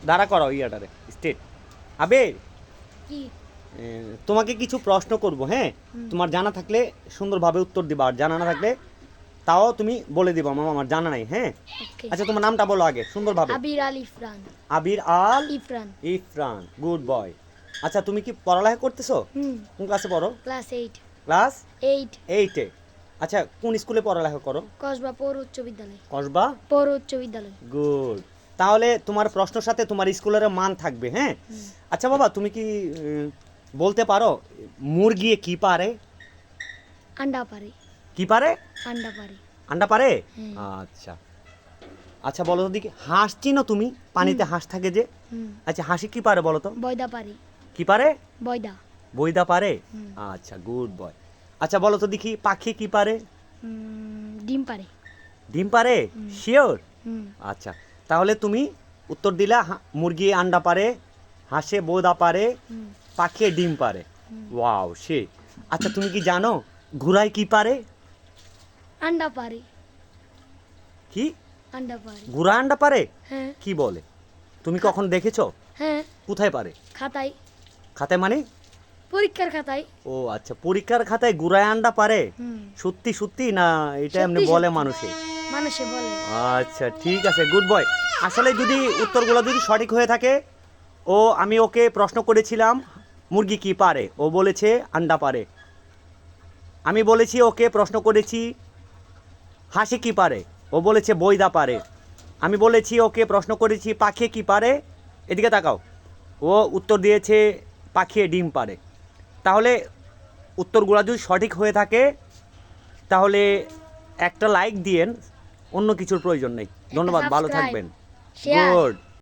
দাঁড়া করাও ইয়াটারে স্টেট। আবির, কি? তোমাকে কিছু প্রশ্ন করব, হ্যাঁ? তোমার জানা থাকলে সুন্দরভাবে উত্তর দিবা, আর জানা না থাকলে তাও তুমি বলে দিবা মামা আমার জানা নাই, হ্যাঁ? ওকে। আচ্ছা, তোমার নামটা বলো আগে সুন্দরভাবে। আবির আল ইফরান। আবির আল ইফরান। ইফরান, গুড বয়। আচ্ছা, তুমি কি পড়ালেখা করতেছো? কোন ক্লাসে পড়ো? ক্লাস 8। ক্লাস 8। 8-এ। আচ্ছা, কোন স্কুলে পড়ালেখা করো? কসবা পৌর উচ্চ বিদ্যালয়। কসবা পৌর উচ্চ বিদ্যালয়। গুড। তাহলে তোমার প্রশ্নের সাথে তোমার স্কুলের মান থাকবে, হ্যাঁ? আচ্ছা বাবা, তুমি কি বলতে পারো মুরগি কি পারে? আন্ডা পারে। কি পারে? আন্ডা পারে। আন্ডা পারে? হুম। আচ্ছা আচ্ছা, বলো তো দেখি, হাঁস চিনো তুমি? পানিতে হাঁস থাকে যে। আচ্ছা, হাঁসি কি পারে বলো তো? বয়দা পারে। কি পারে? বয়দা। বইদা পারে? হুম। আচ্ছা, গুড বয়। আচ্ছা, বলো তো দেখি, পাখি কি পারে? ডিম পারে। ডিম পারে? শিওর? হুম। আচ্ছা, তাহলে তুমি উত্তর দিলা মুরগি আন্ডা পারে, হাঁসে বোদা পারে, পাখি ডিম পারে। ওয়াও, সে। আচ্ছা, তুমি কি জানো ঘোড়ায় কি পারে? আন্ডা পারে। কি? আন্ডা পারে। ঘোড়া আন্ডা পারে? হ্যাঁ। কি বলে? তুমি কখন দেখেছো? হ্যাঁ। কোথায় পারে? খাতায়। খাতায় মানে? পরীক্ষার খাতায়। ও আচ্ছা, পরীক্ষার খাতায় ঘোড়ায় আন্ডা পারে? হুম। সত্যি সত্যি না এটা এমনি সত্যি বলে সত্যি। মানুষে? মানুষে বলে। আচ্ছা, ঠিক আছে, গুড বয়। আসলে যদি উত্তরগুলো যদি সঠিক হয়ে থাকে, আমি ওকে প্রশ্ন করেছিলাম মুরগি কি পারে, ও বলেছে আন্ডা পারে। আমি বলেছি ওকে প্রশ্ন করেছি হাসি কি পারে, ও বলেছে বইদা পারে। আমি বলেছি ওকে প্রশ্ন করেছি পাখি কি পারে, এদিকে তাকাও, ও উত্তর দিয়েছে পাখি ডিম পারে। তাহলে উত্তরগুলো যদি সঠিক হয়ে থাকে তাহলে একটা লাইক দিয়েন, অন্য কিছুর প্রয়োজন নেই। ধন্যবাদ, ভালো সাবস্ক্রাইব, থাকবেন। শেয়ার। গুড।